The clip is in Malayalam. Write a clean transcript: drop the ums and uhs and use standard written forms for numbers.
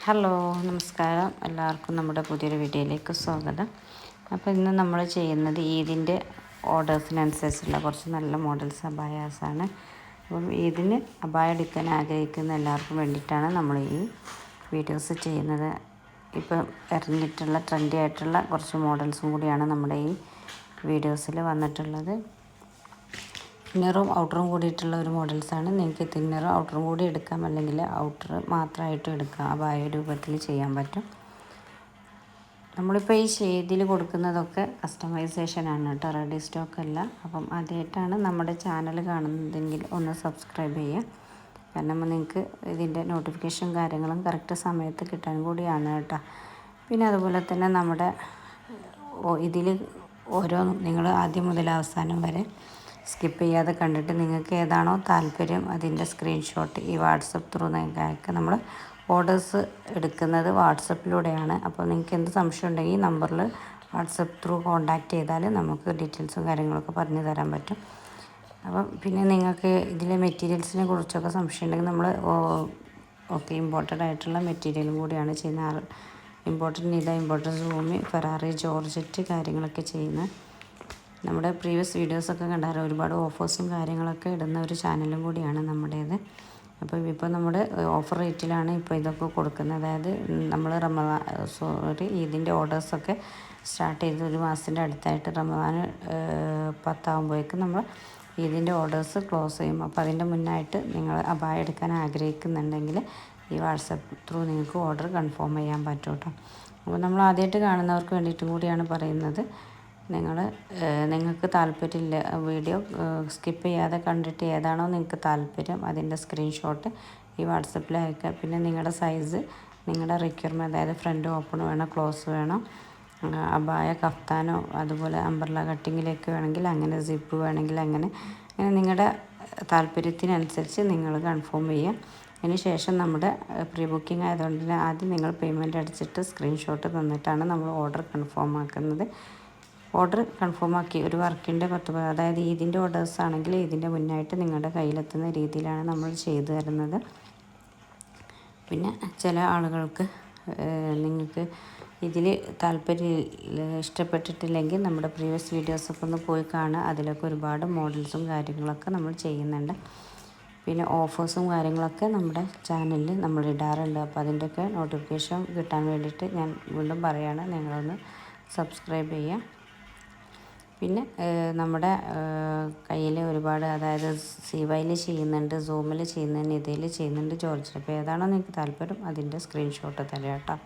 ഹലോ നമസ്കാരം, എല്ലാവർക്കും നമ്മുടെ പുതിയൊരു വീഡിയോയിലേക്ക് സ്വാഗതം. അപ്പോൾ ഇന്ന് നമ്മൾ ചെയ്യുന്നത് ഈദിൻ്റെ ഓർഡേഴ്സിനനുസരിച്ചുള്ള കുറച്ച് നല്ല മോഡൽസ് അബായാസാണ്. അപ്പം ഇതിന് അബായ എടുക്കാൻ ആഗ്രഹിക്കുന്ന എല്ലാവർക്കും വേണ്ടിയിട്ടാണ് നമ്മൾ ഈ വീഡിയോസ് ചെയ്യുന്നത്. ഇപ്പം ഇറങ്ങിയിട്ടുള്ള ട്രെൻഡി ആയിട്ടുള്ള കുറച്ച് മോഡൽസും കൂടിയാണ് നമ്മുടെ ഈ വീഡിയോസിൽ വന്നിട്ടുള്ളത്. ഇന്നറും ഔട്ടറും കൂടിയിട്ടുള്ള ഒരു മോഡൽസാണ്. നിങ്ങൾക്ക് തിന്നറും ഔട്ടറും കൂടി എടുക്കാം, അല്ലെങ്കിൽ ഔട്ടർ മാത്രമായിട്ടും എടുക്കാം. അബായ രൂപത്തിൽ ചെയ്യാൻ പറ്റും. നമ്മളിപ്പോൾ ഈ ഷെയ്ഡിൽ കൊടുക്കുന്നതൊക്കെ കസ്റ്റമൈസേഷനാണ് കേട്ടോ, റെഡി സ്റ്റോക്ക് അല്ല. അപ്പം ആദ്യമായിട്ടാണ് നമ്മുടെ ചാനൽ കാണുന്നതെങ്കിൽ ഒന്ന് സബ്സ്ക്രൈബ് ചെയ്യുക. കാരണം നിങ്ങൾക്ക് ഇതിൻ്റെ നോട്ടിഫിക്കേഷൻ കാര്യങ്ങളും കറക്റ്റ് സമയത്ത് കിട്ടാൻ കൂടിയാണ് കേട്ടോ. പിന്നെ അതുപോലെ തന്നെ നമ്മുടെ ഇതിൽ ഓരോന്നും നിങ്ങൾ ആദ്യം മുതൽ അവസാനം വരെ സ്കിപ്പ് ചെയ്യാതെ കണ്ടിട്ട് നിങ്ങൾക്ക് ഏതാണോ താല്പര്യം അതിൻ്റെ സ്ക്രീൻഷോട്ട് ഈ വാട്സപ്പ് ത്രൂ നിങ്ങൾക്ക് അയക്കുക. നമ്മൾ ഓർഡേഴ്സ് എടുക്കുന്നത് വാട്സപ്പിലൂടെയാണ്. അപ്പോൾ നിങ്ങൾക്ക് എന്ത് സംശയം ഉണ്ടെങ്കിൽ ഈ നമ്പറിൽ വാട്സപ്പ് ത്രൂ കോൺടാക്റ്റ് ചെയ്താൽ നമുക്ക് ഡീറ്റെയിൽസും കാര്യങ്ങളൊക്കെ പറഞ്ഞു തരാൻ പറ്റും. അപ്പം പിന്നെ നിങ്ങൾക്ക് ഇതിലെ മെറ്റീരിയൽസിനെ കുറിച്ചൊക്കെ സംശയം ഉണ്ടെങ്കിൽ നമ്മൾ ഇമ്പോർട്ടഡ് ആയിട്ടുള്ള മെറ്റീരിയലും കൂടിയാണ് ചെയ്യുന്നത്. ഇമ്പോർട്ടഡ് നിത, ഇമ്പോർട്ടഡ് സൂമി, ഫെറാറി, ജോർജറ്റ് കാര്യങ്ങളൊക്കെ ചെയ്യുന്ന നമ്മുടെ പ്രീവിയസ് വീഡിയോസൊക്കെ കണ്ടാൽ ഒരുപാട് ഓഫേഴ്സും കാര്യങ്ങളൊക്കെ ഇടുന്ന ഒരു ചാനലും കൂടിയാണ് നമ്മുടേത്. അപ്പോൾ ഇപ്പോൾ നമ്മുടെ ഓഫർ റേറ്റിലാണ് ഇപ്പോൾ ഇതൊക്കെ കൊടുക്കുന്നത്. അതായത് നമ്മൾ ഈദിൻ്റെ ഓർഡേഴ്സൊക്കെ സ്റ്റാർട്ട് ചെയ്ത് ഒരു മാസത്തിൻ്റെ അടുത്തായിട്ട് റമദാൻ 10 നമ്മൾ ഈദിൻ്റെ ഓർഡേഴ്സ് ക്ലോസ് ചെയ്യും. അപ്പോൾ അതിൻ്റെ മുന്നായിട്ട് നിങ്ങൾ അബായ എടുക്കാൻ ആഗ്രഹിക്കുന്നുണ്ടെങ്കിൽ ഈ വാട്സപ്പ് ത്രൂ നിങ്ങൾക്ക് ഓർഡർ കൺഫേം ചെയ്യാൻ പറ്റും കേട്ടോ. അപ്പോൾ നമ്മൾ ആദ്യമായിട്ട് കാണുന്നവർക്ക് വേണ്ടിയിട്ടും കൂടിയാണ് പറയുന്നത്. നിങ്ങൾക്ക് താല്പര്യമില്ല വീഡിയോ സ്കിപ്പ് ചെയ്യാതെ കണ്ടിട്ട് ഏതാണോ നിങ്ങൾക്ക് താല്പര്യം അതിൻ്റെ സ്ക്രീൻഷോട്ട് ഈ വാട്സപ്പിൽ അയക്കുക. പിന്നെ നിങ്ങളുടെ സൈസ്, നിങ്ങളുടെ റിക്വയർമെൻറ്റ്, അതായത് ഫ്രണ്ട് ഓപ്പൺ വേണോ, ക്ലോസ് വേണോ, അബായ കഫ്താനോ, അതുപോലെ അംബ്രല കട്ടിങ്ങിലേക്ക് വേണമെങ്കിൽ അങ്ങനെ, സിപ്പ് വേണമെങ്കിൽ അങ്ങനെ നിങ്ങളുടെ താല്പര്യത്തിനനുസരിച്ച് നിങ്ങൾ കൺഫേം ചെയ്യുക. അതിന് ശേഷം നമ്മുടെ പ്രീ ബുക്കിംഗ് ആയതുകൊണ്ട് തന്നെ ആദ്യം നിങ്ങൾ പേയ്മെൻറ്റ് അടിച്ചിട്ട് സ്ക്രീൻഷോട്ട് തന്നിട്ടാണ് നമ്മൾ ഓർഡർ കൺഫേം ആക്കുന്നത്. ഓർഡർ കൺഫേം ആക്കി ഒരു വർക്കിൻ്റെ അതായത് ഇതിൻ്റെ ഓർഡേഴ്സ് ആണെങ്കിൽ ഇതിൻ്റെ മുന്നായിട്ട് നിങ്ങളുടെ കയ്യിലെത്തുന്ന രീതിയിലാണ് നമ്മൾ ചെയ്തു തരുന്നത്. പിന്നെ ചില ആളുകൾക്ക് നിങ്ങൾക്ക് ഇതിൽ താല്പര്യം ഇഷ്ടപ്പെട്ടിട്ടില്ലെങ്കിൽ നമ്മുടെ പ്രീവിയസ് വീഡിയോസൊക്കെ ഒന്ന് പോയി കാണുക. അതിലൊക്കെ ഒരുപാട് മോഡൽസും കാര്യങ്ങളൊക്കെ നമ്മൾ ചെയ്യുന്നുണ്ട്. പിന്നെ ഓഫേഴ്സും കാര്യങ്ങളൊക്കെ നമ്മുടെ ചാനലിൽ നമ്മൾ ഇടാറുണ്ട്. അപ്പോൾ അതിൻ്റെയൊക്കെ നോട്ടിഫിക്കേഷൻ കിട്ടാൻ വേണ്ടിയിട്ട് ഞാൻ വീണ്ടും പറയുകയാണ്, നിങ്ങളൊന്ന് സബ്സ്ക്രൈബ് ചെയ്യുക. പിന്നെ നമ്മുടെ കയ്യിൽ ഒരുപാട്, അതായത് സിവൈയിൽ ചെയ്യുന്നുണ്ട്, സൂമിൽ ചെയ്യുന്നുണ്ട്, നിതയിൽ ചെയ്യുന്നുണ്ട്, ജോർജറ്റ്. അപ്പോൾ ഏതാണോ നിങ്ങൾക്ക് താല്പര്യം അതിൻ്റെ സ്ക്രീൻഷോട്ട് തരാം കേട്ടോ.